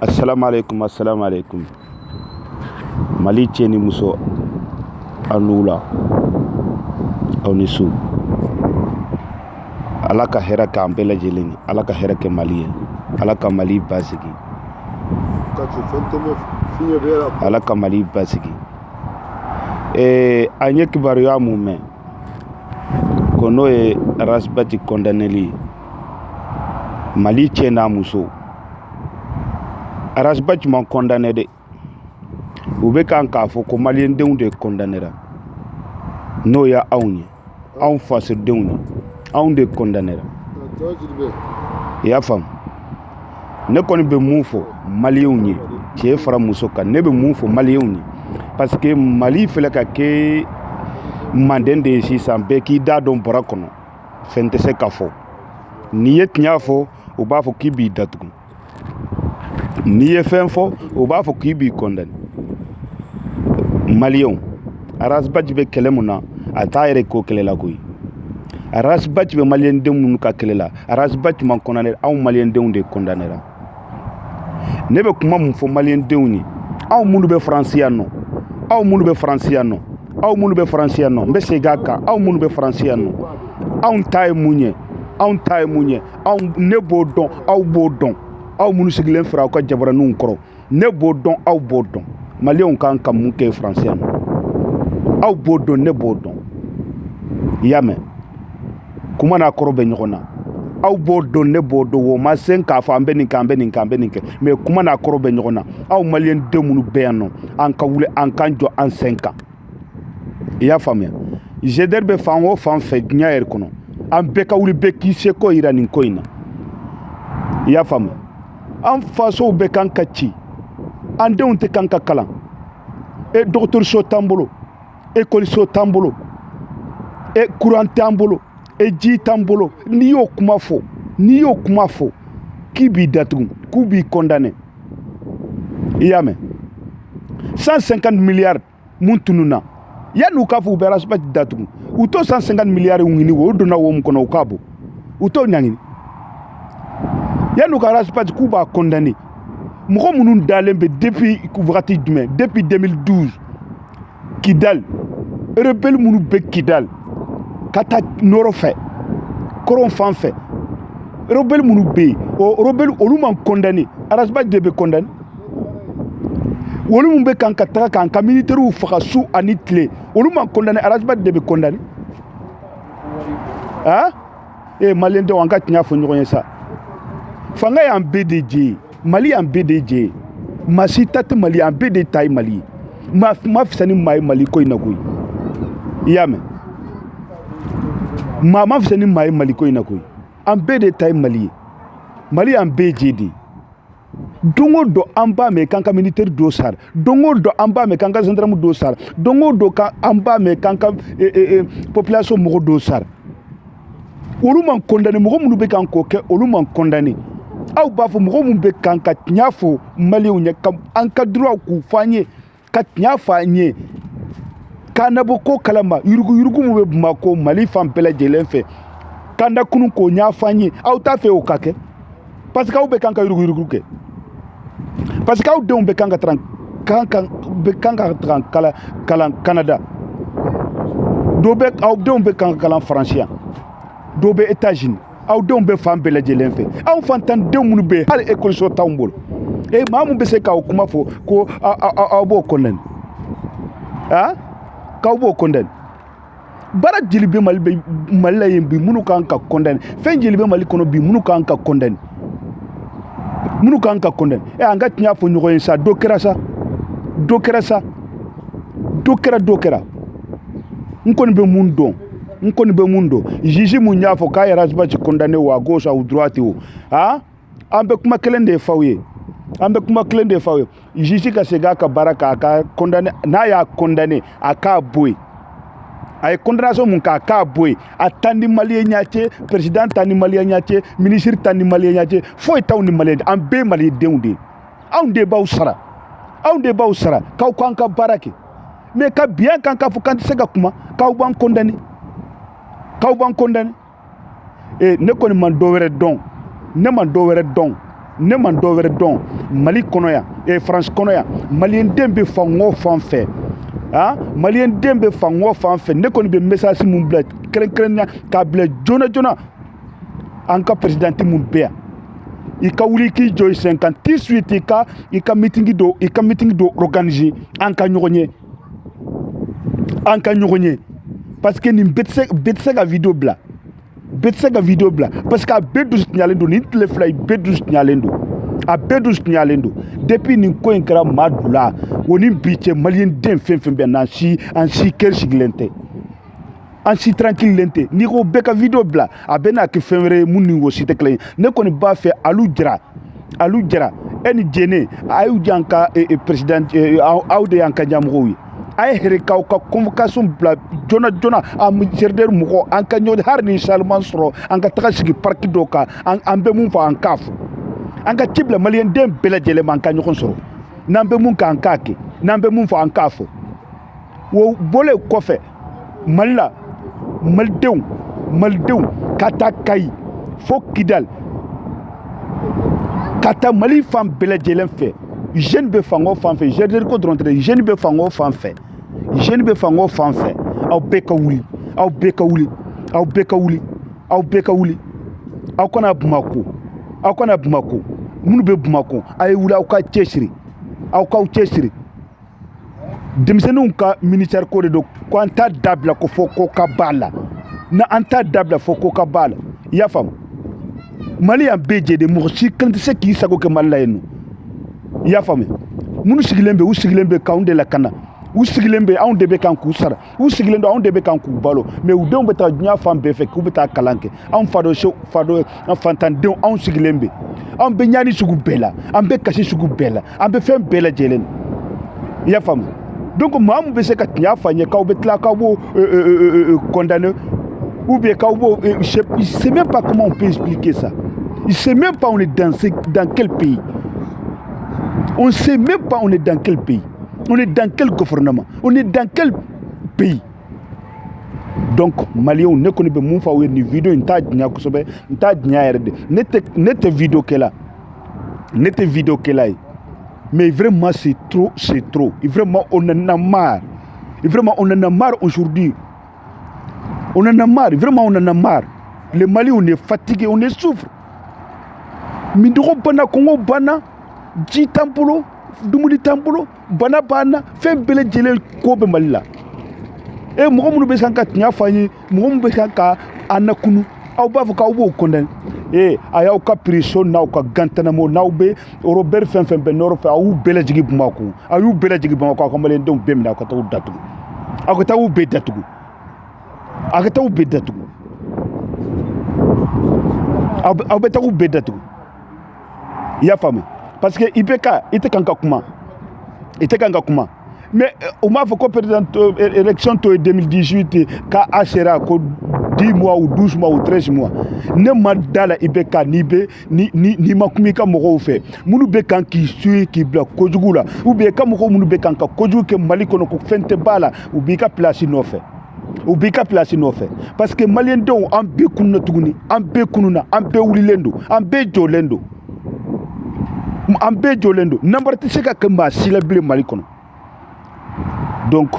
Assalamu alaikum. Mali tieni muso anula aunisu. Ala ka hɛrɛ kɛ an bɛɛ lajɛlen, Ala ka hɛrɛ kɛ Mali ye, Ala ka Mali basigi, Ala ka Mali basigi. An ye kibaruya mun mɛn ko n'o ye Rasbati condamneli Mali cɛ n'a muso. Rasbati ma condamné dɛ, u bɛ kan k'a fɔ ko maliyɛndenw de condamnera, n'o ye anw ye, anw fasodenw ye, anw de condamnera. I y'a faamu? Ne kɔni bɛ mun fɔ maliyɛnw ye, cɛ fara muso kan, ne bɛ mun fɔ maliyɛnw ye, parce que Mali filɛ ka kɛ manden de ye sisan, bɛɛ k'i da dɔn bɔrɛ kɔnɔ, fɛn tɛ se ka fɔ. N'i ye tiɲɛ fɔ u b'a fɔ k'i b'i datugu, n'i ye fɛn fɔ u b'a fɔ k'i b'i condamné. Maliyɛnw, Rasbati bɛ kɛlɛ mun na a t'a yɛrɛ ko kɛlɛ la koyi. Rasbati bɛ maliyɛndenw minnu ka kɛlɛ la, Rasbati ma condamné, anw maliyɛndenw de condamnera. Ne bɛ kuma mun fɔ maliyɛndenw ye, anw minnu bɛ Faransi yan nɔ, aw minnu bɛ Faransi yan nɔ, aw minnu bɛ Faransi yan nɔ, n bɛ segin a kan, aw minnu bɛ Faransi yan nɔ, anw ta ye mun ye, anw ta ye mun ye, ne b'o dɔn, aw b'o dɔn, aw minnu sigilen filɛ aw ka jabaraninw kɔrɔ, ne b'o dɔn, aw b'o dɔn. Maliyɛnw kan ka mun kɛ Faransi yan nɔ, aw b'o dɔn, ne b'o dɔn. I y'a mɛn? Kuma n'a kɔrɔ bɛ ɲɔgɔn na. Aw b'o dɔn, ne b'o dɔn, o ma se k'a fɔ an bɛ nin kɛ, an bɛ nin kɛ, an bɛ nin kɛ, mais kuma n'a kɔrɔ bɛ ɲɔgɔn na. Aw maliyɛndenw minnu bɛ yan nɔ, an ka wuli, an k'an jɔ an sen kan. I y'a faamuya? GDR bɛ fan o fan fɛ diɲɛ yɛrɛ kɔnɔ, an bɛɛ ka wuli, bɛɛ k'i se ko yira nin ko in na. I y'a faamuya? An fasow bɛɛ kan ka ci, an denw tɛ kan ka kalan, dɔgɔtɔrɔso t'an bolo, ekɔliso t'an bolo, courant t'an bolo, ji t'an bolo. N'i y'o kuma fɔ k'i b'i datugu, k'u b'i condamné. I y'a mɛn? 150 milliards mun tununna, yan'u k'a fɔ u bɛ Rasbati datugu, u t'o 150 milliards ɲini o donna wo mun kɔnɔ u k'a bɔ, u t'o ɲaŋini. Yan'u ka Rasbati k'u b'a condamné, mɔgɔ minnu dalen bɛ depuis wagati jumɛn? Depuis 2012 Kidal, rebelle minnu bɛ Kidal ka taa nɔrɔ fɛ, kɔrɔn fan fɛ, rebelle minnu bɛ yen, o rebelle olu ma condamné, Rasbati de bɛ condamné. Olu minnu bɛ kan ka taga k'an ka militaires faga su ani tile, olu ma condamné, Rasbati de bɛ condamné. Maliyɛndenw, an ka tiɲɛ fɔ ɲɔgɔn ye sa. Fanga y'an bɛɛ de jɛ ye, Mali y'an bɛɛ de jɛ ye, maa si ta tɛ Mali ye, an bɛɛ de ta ye Mali ye. Ma fisa ni maa ye Mali ko in na koyi. I y'a mɛn? Maa ma fisa ni maa ye Mali ko in na koyi. An bɛɛ de ta ye Mali ye. Mali y'an bɛɛ jɛ de ye. Don o don an b'a mɛn k'an ka militaire dɔ sara, don o don an b'a mɛn k'an ka gendarme dɔ sara, don o don an b'a mɛn k'an ka population mɔgɔ dɔ sara. Olu man condamné, mɔgɔ minnu bɛ kan k'o kɛ olu man condamné. Aw b'a fɔ mɔgɔ minnu bɛ kan ka tiɲɛ fɔ maliyɛnw ye, an ka droit k'u fɔ an ye, ka tiɲɛ fɔ an ye, k'an nabɔ ko kalama, yurugu min bɛ Bamako, Mali fan bɛɛ lajɛlen fɛ, k'an da kunun k'o ɲɛfɔ an ye, aw t'a fɛ o ka kɛ, parce que aw bɛ kan ka yurugu kɛ, parce que aw denw bɛ kan ka kalan Canada, aw denw bɛ kan ka kalan Faransi yan, dɔw bɛ États-Unis, aw denw bɛ fan bɛɛ lajɛlen fɛ, aw fantandenw minnu bɛ yen hali ekɔliso t'anw bolo, maa mun bɛ se k'aw kuma fɔ ko aw b'o condamné, k'aw b'o condamné. Baara jeli bɛ Mali la yen bi minnu kan ka condamné, fɛn jeli bɛ Mali kɔnɔ bi minnu kan ka condamné, an ka tiɲɛ fɔ ɲɔgɔn ye sa, dɔ kɛra. N kɔni bɛ mun dɔn, juge mun y'a fɔ k'a ye Rasbati condamné o à gauche ou droite o, an bɛ kuma kelen de f'aw ye, juge ka segin a ka baara kan, a ka condamné, n'a y'a condamné a k'a bɔ yen, a ye condamnation mun kɛ a k'a bɔ yen, a taa ni maliyɛn ɲɛ cɛ, président taa ni maliyɛn ɲɛ cɛ, ministre taa ni maliyɛn ɲɛ cɛ, foyi t'aw ni maliyɛn cɛ, an bɛɛ maliyɛndenw de ye, anw de b'aw sara, k'aw k'an ka baara kɛ, mais ka biɲɛ kan k'a fɔ k'an tɛ se ka kuma, k'aw b'an condamné. ne kɔni man dɔ wɛrɛ dɔn ne man dɔ wɛrɛ dɔn ne man dɔ wɛrɛ dɔn Mali kɔnɔ yan France kɔnɔ yan maliyɛnden bɛ fan o fan fɛ maliyɛnden bɛ fan o fan fɛ ne kɔni bɛ message mun bila kɛrɛnkɛrɛnnenya k'a bila joona joona an ka présidente mun bɛ yan i ka wuli k'i jɔ i sen kan tout de suite i ka meeting dɔ organiser an ka ɲɔgɔn ye parce que nin bɛɛ tɛ se ka video bila parce que a bɛɛ dusu tiɲalen don nin tile fila i bɛɛ dusu tiɲalen don depuis nin ko in kɛra Madu la o ni bi cɛ maliyɛnden fɛn fɛn bɛ an si kɛri sigilen tɛ an si tranquille tɛ n'i ko bɛɛ ka video bila a bɛ n'a kɛ fɛn wɛrɛ ye mun ni o si tɛ kelen ye ne kɔni b'a fɛ alu jara e ni jene a y'u di an ka président aw de y'an ka ɲɛmɔgɔw ye a ye hɛrɛ k'aw ka convocation bila joona joona an misɛrɛdɛri mɔgɔ an ka ɲɔgɔn hali ni salman sɔrɔ an ka taga sigi parki dɔ kan an bɛ mun fɔ an k'a fɔ an ka ci bila maliyɛnden bɛɛ lajɛlen ma an ka ɲɔgɔn sɔrɔ n'an bɛ mun kɛ an k'a kɛ n'an bɛ mun fɔ an k'a fɔ o bɔlen kɔfɛ Mali la malidenw ka taa Kayi fo Kidal ka taa Mali fan bɛɛ lajɛlen fɛ jeune bɛ fan o fan fɛ jeune ko dɔrɔn tɛ jeune bɛ fan o fan fɛ aw bɛɛ ka wuli aw kana Bamako minnu bɛ Bamako a ye wuli aw k'aw cɛsiri denmisɛnninw ka ministère ko de don ko an t'a dabila ko fɔ ko ka b'a la na an t'a dabila fɔ ko ka b'a la i y'a faamu Mali y'an bɛɛ jɛ de mɔgɔ si kelen tɛ se k'i sago kɛ Mali la yen nɔ i y'a faamu minnu sigilen bɛ u sigilen bɛ k'anw de lakana u sigilen bɛ anw de bɛ kan k'u sara u sigilen don anw de bɛ kan k'u balo mais u denw bɛ taa diɲɛ fan bɛɛ fɛ k'u bɛ taa kalan kɛ anw fantandenw anw sigilen bɛ anw bɛ ɲani sugu bɛɛ la an bɛ kasi sugu bɛɛ la an bɛ fɛn bɛɛ lajɛlen i y'a faamu donc maa mun bɛ se ka tiɲɛ fɔ an ye k'aw bɛ tila k'aw b'o condamner ou bien k'aw b'o je sais même pas comment on peut expliquer ça je sais même pas on est dans quel pays on sait même pas on est dans quel pays on est dans quel gouvernement on est dans quel pays donc maliyɛnw ne kɔni bɛ mun fɔ aw ye nin video in t'a diɲɛ kosɛbɛ n t'a diɲɛ yɛrɛ de ne tɛ video kɛla ye mais vraiment c'est trop et vraiment on en a marre aujourd'hui le Mali on est fatigué on est souffre minɔgɔ banna kɔngɔ banna ji t'an bolo dumuni t'an bolo bana banna fɛn bɛɛ lajɛlen ko bɛ Mali la mɔgɔ minnu bɛ se ka tiɲɛ fɔ an ye mɔgɔ minnu bɛ se ka an nakunu aw b'a fɔ k'aw b'o condamner a y'aw ka prison n'aw ka gantanamo n'aw bɛ Robert fɛn fɛn bɛ nɔrɔ fɛ a y'u bɛɛ lajigin Bamako aw ka maliyɛndenw bɛɛ minɛ aw ka taa u datugu aw ka taa u bɛɛ datugu aw bɛ taa u bɛɛ datugu i y'a faamu parce que IBK i tɛ kan ka kuma mais o m'a fɔ ko président élection to ye 2018 k'a sera ko 10 mois ou 12 mois ou 13 mois ne ma da la IBK n'i ma kuma i ka mɔgɔw fɛ minnu bɛ kan k'i suit k'i bila kojugu la ou bien i ka mɔgɔw minnu bɛ kan ka kojugu kɛ Mali kɔnɔ ko fɛn tɛ b'a la u b'i ka place nɔfɛ parce que maliyɛndenw an bɛɛ kununa tuguni an bɛɛ wulilen don an bɛɛ jɔlen don namara tɛ se ka kɛ maa si la bilen Mali kɔnɔ donc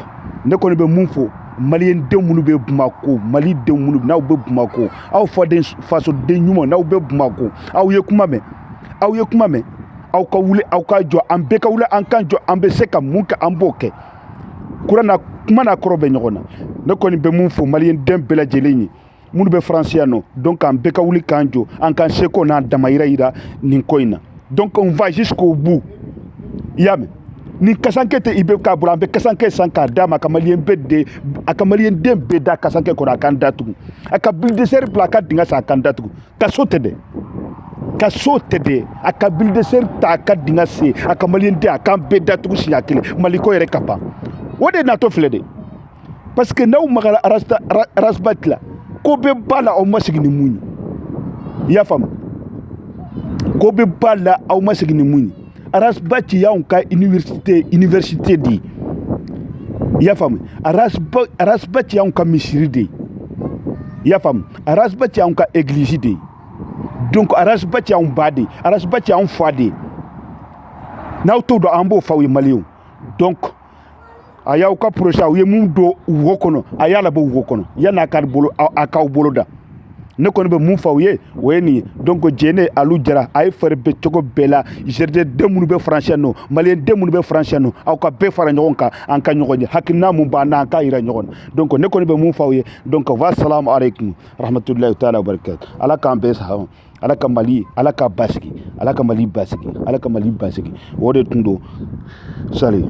ne kɔni bɛ mun fɔ maliyɛndenw minnu bɛ Bamako malidenw minnu n'aw bɛ Bamako aw fasoden ɲuman n'aw bɛ Bamako aw ye kuma mɛn aw ka wuli aw ka jɔ an bɛɛ ka wuli an ka jɔ an bɛ se ka mun kɛ an b'o kɛ kuma n'a kɔrɔ bɛ ɲɔgɔn na ne kɔni bɛ mun fɔ maliyɛnden bɛɛ lajɛlen ye minnu bɛ France yan nɔ donc an bɛɛ ka wuli k'an jɔ an k'an seko n'an damayira yira nin ko in na donc on va jusqu'au bout i y'a mɛn ni kasankɛ tɛ IBK bolo an bɛ kasankɛ san k'a d'a ma a ka maliyɛnden bɛɛ da kasankɛ kɔrɔ a k'an datugu a ka bulldozer bila a ka dingɛ sen a k'an datugu ka so tɛ dɛ a ka bulldozer ta a ka dingɛ sen a ka maliyɛnden a k'an bɛɛ datugu siɲɛ kelen Maliko yɛrɛ ka ban o de natɔ filɛ de parce que n'aw magara Arasbach la ko bɛ ba la aw ma sigi ni mun ye i y'a faamu ko bɛ ba la aw ma sigi ni mun ye Arasbach y'anw ka université de ye i y'a faamu Arasbach y'anw ka misiri de ye ya fam arasba ti an ka église de donc arasba ti an bade arasba ti an fade na to do an bo fawi malion donc aya ka projet ye mum do wokono aya la bo wokono ya na kar bolo aka bolo da ne ko be mum fawiye weni donc jene alu jara ay fer be togo bela jerde demunu be français no malien demunu be français no aw ka be fara nyon ka an ka nyon hakina mum ba na ka ira nyon donc ne ko be mum fawiye donc wa salam alaykum rahmatullahi ta'ala wa barakatuh ala ka be sa ala ka mali ala ka basiki ala ka mali basiki ala ka mali basiki wode tundo sali